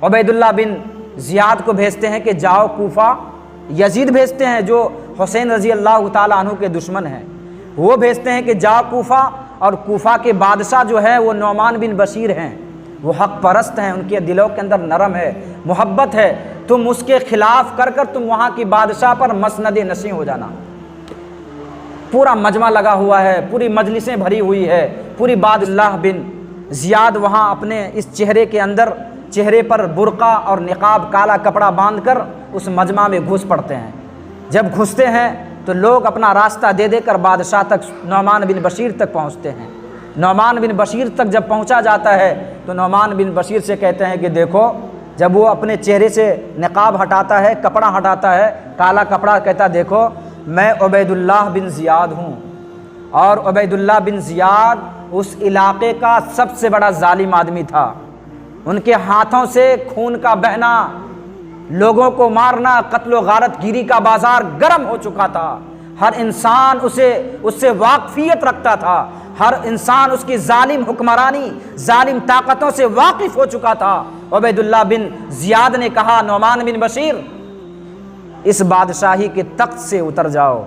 Ubaidullah بن زیاد کو بھیجتے ہیں کہ جاؤ کوفہ، یزید بھیجتے ہیں جو حسین رضی اللہ تعالیٰ عنہ کے دشمن ہیں، وہ بھیجتے ہیں کہ جاؤ کوفہ، اور کوفہ کے بادشاہ جو ہے وہ نعمان بن بشیر ہیں، وہ حق پرست ہیں، ان کے دلوں کے اندر نرم ہے، محبت ہے، تم اس کے خلاف کر کر تم وہاں کی بادشاہ پر مسند نشیں ہو جانا۔ پورا مجمع لگا ہوا ہے، پوری مجلسیں بھری ہوئی ہے، پوری عبیداللہ بن زیاد وہاں اپنے اس چہرے کے اندر، چہرے پر برقع اور نقاب کالا کپڑا باندھ کر اس مجمع میں گھس پڑتے ہیں۔ جب گھستے ہیں تو لوگ اپنا راستہ دے دے کر بادشاہ تک، نعمان بن بشیر تک پہنچتے ہیں۔ نعمان بن بشیر تک جب پہنچا جاتا ہے تو نعمان بن بشیر سے کہتے ہیں کہ دیکھو، جب وہ اپنے چہرے سے نقاب ہٹاتا ہے، کپڑا ہٹاتا ہے، کالا کپڑا، کہتا دیکھو میں عبیداللہ بن زیاد ہوں، اور عبیداللہ بن زیاد اس علاقے کا سب سے بڑا ظالم آدمی تھا، ان کے ہاتھوں سے خون کا بہنا، لوگوں کو مارنا، قتل و غارت گیری کا بازار گرم ہو چکا تھا، ہر انسان اس سے واقفیت رکھتا تھا، ہر انسان اس کی ظالم حکمرانی، ظالم طاقتوں سے واقف ہو چکا تھا۔ عبیداللہ بن زیاد نے کہا نعمان بن بشیر اس بادشاہی کے تخت سے اتر جاؤ۔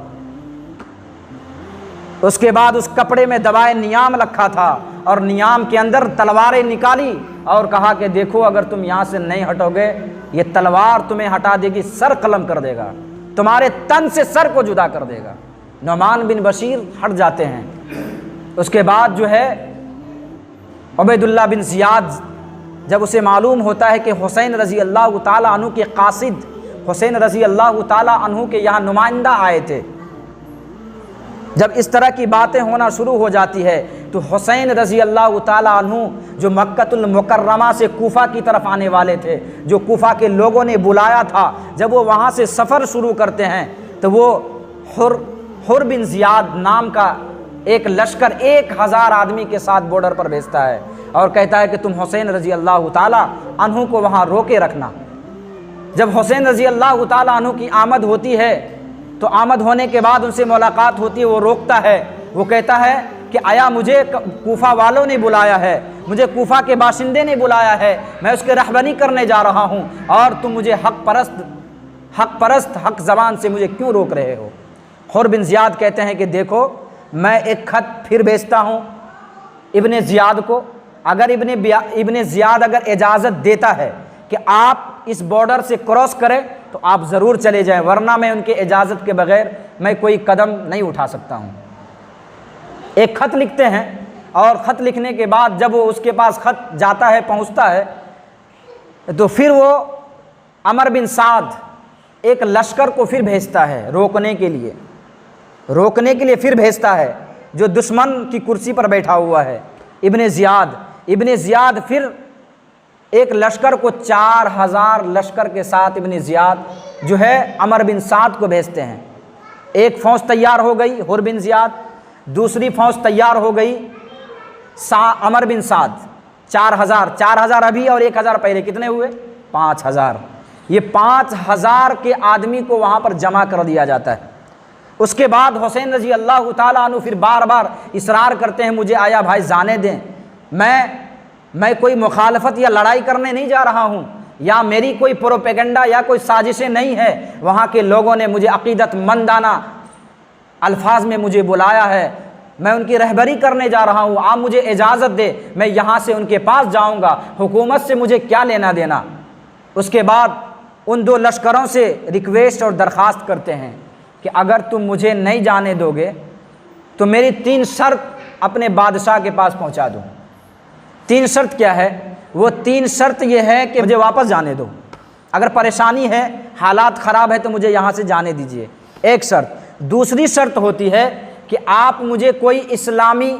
اس کے بعد اس کپڑے میں دوائے نیام رکھا تھا اور نیام کے اندر تلواریں نکالی اور کہا کہ دیکھو اگر تم یہاں سے نہیں ہٹو گے یہ تلوار تمہیں ہٹا دے گی، سر قلم کر دے گا، تمہارے تن سے سر کو جدا کر دے گا۔ نعمان بن بشیر ہٹ جاتے ہیں۔ اس کے بعد جو ہے عبیداللہ بن زیاد، جب اسے معلوم ہوتا ہے کہ حسین رضی اللہ تعالیٰ عنہ کے قاصد، حسین رضی اللہ تعالیٰ عنہ کے یہاں نمائندہ آئے تھے، جب اس طرح کی باتیں ہونا شروع ہو جاتی ہے تو حسین رضی اللہ تعالیٰ عنہ جو مکۃ المکرمہ سے کوفہ کی طرف آنے والے تھے، جو کوفہ کے لوگوں نے بلایا تھا، جب وہ وہاں سے سفر شروع کرتے ہیں تو وہ حر بن زیاد نام کا ایک لشکر 1000 آدمی کے ساتھ بارڈر پر بھیجتا ہے اور کہتا ہے کہ تم حسین رضی اللہ تعالیٰ عنہ کو وہاں روکے رکھنا۔ جب حسین رضی اللہ تعالیٰ عنہ کی آمد ہوتی ہے تو آمد ہونے کے بعد ان سے ملاقات ہوتی ہے، وہ روکتا ہے، وہ کہتا ہے کہ آیا مجھے کوفہ والوں نے بلایا ہے، مجھے کوفہ کے باشندے نے بلایا ہے، میں اس کے رہبری کرنے جا رہا ہوں، اور تم مجھے حق پرست حق زبان سے مجھے کیوں روک رہے ہو؟ حر بن زیاد کہتے ہیں کہ دیکھو میں ایک خط پھر بھیجتا ہوں ابن زیاد کو، اگر ابن زیاد اگر اجازت دیتا ہے کہ آپ اس بارڈر سے کراس کریں تو آپ ضرور چلے جائیں، ورنہ میں ان کے اجازت کے بغیر میں کوئی قدم نہیں اٹھا سکتا ہوں۔ ایک خط لکھتے ہیں، اور خط لکھنے کے بعد جب وہ اس کے پاس خط جاتا ہے، پہنچتا ہے، تو پھر وہ عمر بن سعد ایک لشکر کو پھر بھیجتا ہے روکنے کے لیے پھر بھیجتا ہے، جو دشمن کی کرسی پر بیٹھا ہوا ہے ابن زیاد پھر ایک لشکر کو 4000 لشکر کے ساتھ ابن زیاد جو ہے عمر بن سعد کو بھیجتے ہیں۔ ایک فوج تیار ہو گئی حر بن زیاد، دوسری فوج تیار ہو گئی عمر بن سعد، 4000 ابھی اور 1000 پہلے، کتنے ہوئے؟ 5000۔ یہ 5000 کے آدمی کو وہاں پر جمع کر دیا جاتا ہے۔ اس کے بعد حسین رضی اللہ تعالیٰ عنہ پھر بار بار اصرار کرتے ہیں مجھے آیا بھائی جانے دیں، میں کوئی مخالفت یا لڑائی کرنے نہیں جا رہا ہوں، یا میری کوئی پروپیگنڈا یا کوئی سازشیں نہیں ہے، وہاں کے لوگوں نے مجھے عقیدت مندانہ الفاظ میں مجھے بلایا ہے، میں ان کی رہبری کرنے جا رہا ہوں، آپ مجھے اجازت دے، میں یہاں سے ان کے پاس جاؤں گا، حکومت سے مجھے کیا لینا دینا۔ اس کے بعد ان 2 لشکروں سے ریکویسٹ اور درخواست کرتے ہیں کہ اگر تم مجھے نہیں جانے دو گے تو میری 3 شرط اپنے بادشاہ کے پاس پہنچا دو۔ 3 شرط کیا ہے؟ وہ 3 شرط یہ ہے کہ مجھے واپس جانے دو، اگر پریشانی ہے، حالات خراب ہے تو مجھے یہاں سے جانے دیجئے، ایک شرط۔ دوسری شرط ہوتی ہے کہ آپ مجھے کوئی اسلامی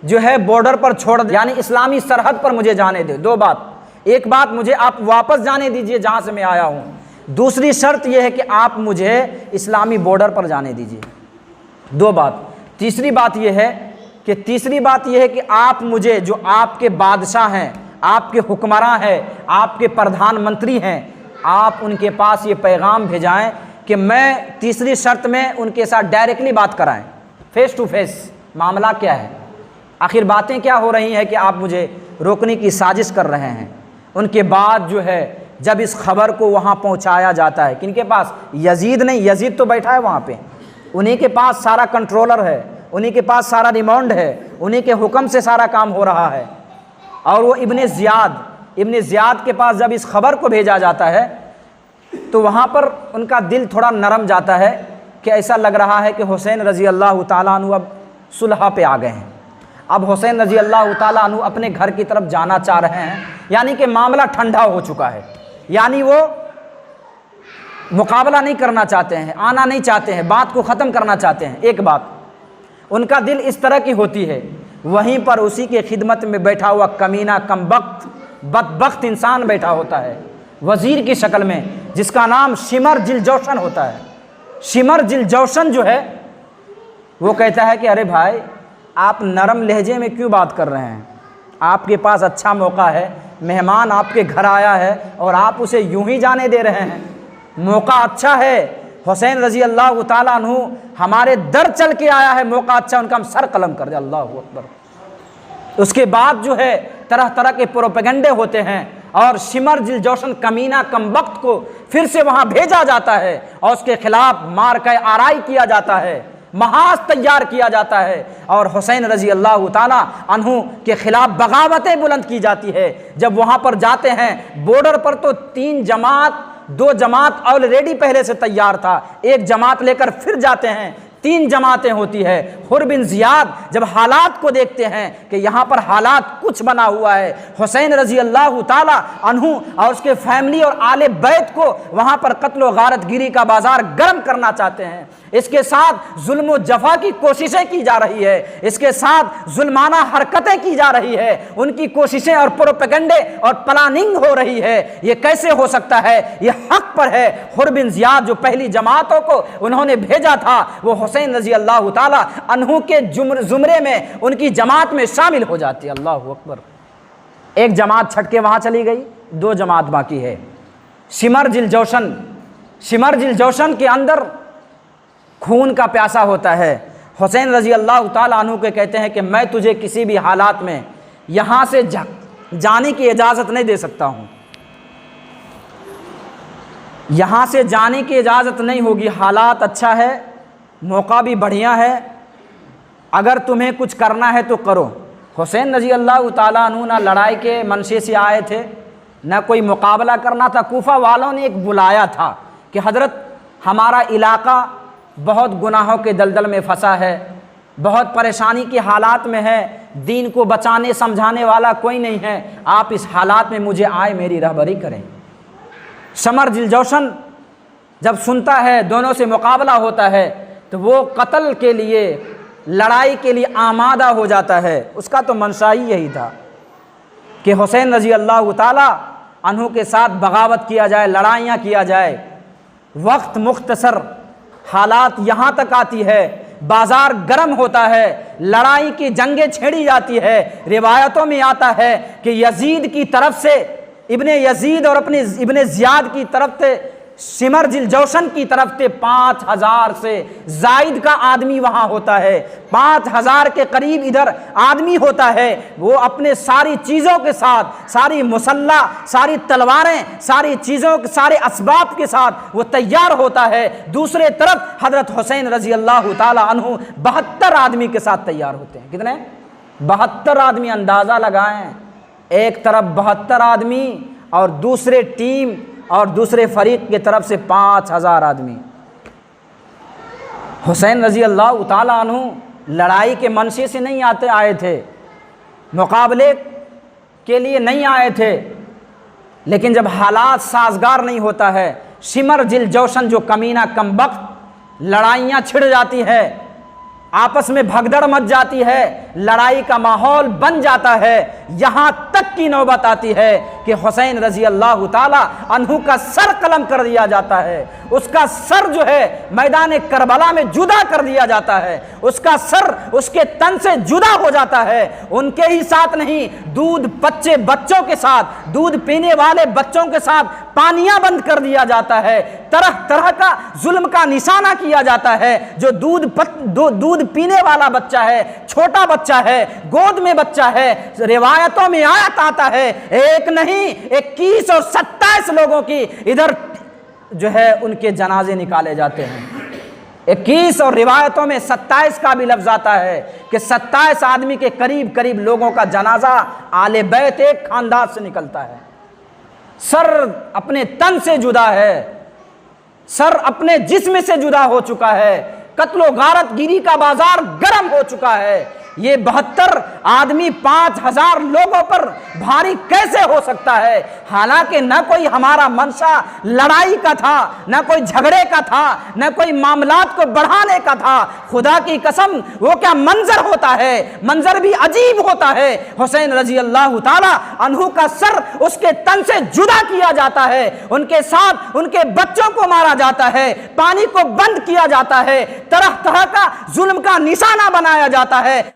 جو ہے بارڈر پر چھوڑ دیں، یعنی اسلامی سرحد پر مجھے جانے دے۔ 2 بات، ایک بات مجھے آپ واپس جانے دیجئے جہاں سے میں آیا ہوں، دوسری شرط یہ ہے کہ آپ مجھے اسلامی بارڈر پر جانے دیجئے۔ 2 بات۔ تیسری بات یہ ہے کہ آپ مجھے، جو آپ کے بادشاہ ہیں، آپ کے حکمراں ہیں، آپ کے پردھان منتری ہیں، آپ ان کے پاس یہ پیغام بھیجائیں کہ میں، تیسری شرط میں ان کے ساتھ ڈائریکٹلی بات کرائیں، فیس ٹو فیس، معاملہ کیا ہے، آخر باتیں کیا ہو رہی ہیں کہ آپ مجھے روکنے کی سازش کر رہے ہیں۔ ان کے بعد جو ہے جب اس خبر کو وہاں پہنچایا جاتا ہے، کن کے پاس؟ یزید نہیں، یزید تو بیٹھا ہے وہاں پہ، انہی کے پاس سارا کنٹرولر ہے، انہی کے پاس سارا ریمونڈ ہے، انہی کے حکم سے سارا کام ہو رہا ہے۔ اور وہ ابن زیاد کے پاس جب اس خبر کو بھیجا جاتا ہے تو وہاں پر ان کا دل تھوڑا نرم جاتا ہے کہ ایسا لگ رہا ہے کہ حسین رضی اللہ تعالیٰ عنہ اب صلح پہ آ گئے ہیں، اب حسین رضی اللہ تعالیٰ عنہ اپنے گھر کی طرف جانا چاہ رہے ہیں، یعنی کہ معاملہ ٹھنڈا ہو چکا ہے، یعنی وہ مقابلہ نہیں کرنا چاہتے ہیں، آنا نہیں چاہتے ہیں، بات کو ختم کرنا چاہتے ہیں۔ ایک بات ان کا دل اس طرح کی ہوتی ہے، وہیں پر اسی کے خدمت میں بیٹھا ہوا کمینہ کمبخت بدبخت انسان بیٹھا ہوتا ہے وزیر کی شکل میں، جس کا نام شمر جلجوشن ہوتا ہے۔ شمر جلجوشن جو ہے وہ کہتا ہے کہ ارے بھائی آپ نرم لہجے میں کیوں بات کر رہے ہیں؟ آپ کے پاس اچھا موقع ہے، مہمان آپ کے گھر آیا ہے اور آپ اسے یوں ہی جانے دے رہے ہیں، موقع اچھا ہے، حسین رضی اللہ تعالیٰ عنہ ہمارے در چل کے آیا ہے، موقع اچھا، ان کا ہم سر قلم کر دیں۔ اللہ اکبر۔ اس کے بعد جو ہے طرح طرح کے پروپیگنڈے ہوتے ہیں اور شمر جلجوشن کمینہ کمبخت کو پھر سے وہاں بھیجا جاتا ہے اور اس کے خلاف مارکہ آرائی کیا جاتا ہے، محاذ تیار کیا جاتا ہے اور حسین رضی اللہ تعالیٰ عنہ کے خلاف بغاوتیں بلند کی جاتی ہے۔ جب وہاں پر جاتے ہیں بارڈر پر تو 2 جماعت آلریڈی پہلے سے تیار تھا، 1 جماعت لے کر پھر جاتے ہیں، 3 جماعتیں ہوتی ہے۔ حر بن زیاد جب حالات کو دیکھتے ہیں کہ یہاں پر حالات کچھ بنا ہوا ہے، حسین رضی اللہ تعالیٰ عنہ اور اس کے فیملی اور آل بیت کو وہاں پر قتل و غارت گیری کا بازار گرم کرنا چاہتے ہیں، اس کے ساتھ ظلم و جفا کی کوششیں کی جا رہی ہے، اس کے ساتھ ظلمانہ حرکتیں کی جا رہی ہے، ان کی کوششیں اور پروپیگنڈے اور پلاننگ ہو رہی ہے۔ یہ کیسے ہو سکتا ہے؟ یہ حق پر ہے۔ حر بن زیاد جو پہلی جماعتوں کو انہوں نے بھیجا تھا وہ حسین رضی اللہ تعالیٰ عنہ کے زمرے میں، ان کی جماعت میں شامل ہو جاتی ہے۔ اللہ اکبر۔ 1 جماعت چھٹ کے وہاں چلی گئی، 2 جماعت باقی ہے۔ شمر جلجوشن کے اندر خون کا پیاسا ہوتا ہے۔ حسین رضی اللہ تعالیٰ عنہ کے کہتے ہیں کہ میں تجھے کسی بھی حالات میں یہاں سے جانے کی اجازت نہیں دے سکتا ہوں، یہاں سے جانے کی اجازت نہیں ہوگی، حالات اچھا ہے، موقع بھی بڑھیا ہے، اگر تمہیں کچھ کرنا ہے تو کرو۔ حسین رضی اللہ تعالیٰ عنہ نہ لڑائی کے منشے سے آئے تھے، نہ کوئی مقابلہ کرنا تھا۔ کوفہ والوں نے ایک بلایا تھا کہ حضرت ہمارا علاقہ بہت گناہوں کے دلدل میں پھنسا ہے، بہت پریشانی کے حالات میں ہے، دین کو بچانے سمجھانے والا کوئی نہیں ہے، آپ اس حالات میں مجھے آئے میری رہبری کریں۔ شمر جلجوشن جب سنتا ہے دونوں سے مقابلہ ہوتا ہے تو وہ قتل کے لیے، لڑائی کے لیے آمادہ ہو جاتا ہے۔ اس کا تو منشا ہی یہی تھا کہ حسین رضی اللہ تعالیٰ عنہ کے ساتھ بغاوت کیا جائے، لڑائیاں کیا جائے۔ وقت مختصر، حالات یہاں تک آتی ہے، بازار گرم ہوتا ہے، لڑائی کی جنگیں چھیڑی جاتی ہے۔ روایتوں میں آتا ہے کہ یزید کی طرف سے، ابن یزید اور اپنے ابن زیاد کی طرف سے، شمر جلجوشن کی طرف سے 5000 سے زائد کا آدمی وہاں ہوتا ہے، 5000 کے قریب ادھر آدمی ہوتا ہے۔ وہ اپنے ساری چیزوں کے ساتھ، ساری مسلح، ساری تلواریں، ساری چیزوں، سارے اسباب کے ساتھ وہ تیار ہوتا ہے۔ دوسرے طرف حضرت حسین رضی اللہ تعالی عنہ 72 آدمی کے ساتھ تیار ہوتے ہیں۔ کتنے؟ 72 آدمی، اندازہ لگائیں، ایک طرف 72 آدمی اور دوسرے ٹیم اور دوسرے فریق کی طرف سے 5000 آدمی۔ حسین رضی اللہ تعالیٰ عنہ لڑائی کے منشے سے نہیں آئے تھے، مقابلے کے لیے نہیں آئے تھے، لیکن جب حالات سازگار نہیں ہوتا ہے، شمر جلجوشن جو کمینہ کمبخت، لڑائیاں چھڑ جاتی ہے، آپس میں بھگدڑ مچ جاتی ہے، لڑائی کا ماحول بن جاتا ہے، یہاں تک کی نوبت آتی ہے کہ حسین رضی اللہ تعالی عنہ کا سر قلم کر دیا جاتا ہے۔ اس کا سر جو ہے میدان کربلا میں جدا کر دیا جاتا ہے، اس کا سر اس کے تن سے جدا ہو جاتا ہے۔ ان کے ہی ساتھ نہیں، دودھ بچوں کے ساتھ، دودھ پینے والے بچوں کے ساتھ پانیاں بند کر دیا جاتا ہے، طرح طرح کا ظلم کا نشانہ کیا جاتا ہے۔ جو دودھ پینے والا بچہ ہے، چھوٹا بچہ ہے، گود میں بچہ ہے، روایتوں میں آیت آتا ہے ایک نہیں 21 اور 27 لوگوں کی ادھر جو ہے ان کے جنازے نکالے جاتے ہیں۔ 21 اور روایتوں میں 27 کا بھی لفظ آتا ہے کہ 27 آدمی کے قریب قریب لوگوں کا جنازہ آل بیت ایک خاندان سے نکلتا ہے۔ سر اپنے تن سے جدا ہے، سر اپنے جسم سے جدا ہو چکا ہے، قتل و غارت گیری کا بازار گرم ہو چکا ہے۔ یہ 72 آدمی 5000 لوگوں پر بھاری کیسے ہو سکتا ہے؟ حالانکہ نہ کوئی ہمارا منشا لڑائی کا تھا، نہ کوئی جھگڑے کا تھا، نہ کوئی معاملات کو بڑھانے کا تھا۔ خدا کی قسم وہ کیا منظر ہوتا ہے، منظر بھی عجیب ہوتا ہے۔ حسین رضی اللہ تعالی عنہ کا سر اس کے تن سے جدا کیا جاتا ہے، ان کے ساتھ ان کے بچوں کو مارا جاتا ہے، پانی کو بند کیا جاتا ہے، طرح طرح کا ظلم کا نشانہ بنایا جاتا ہے۔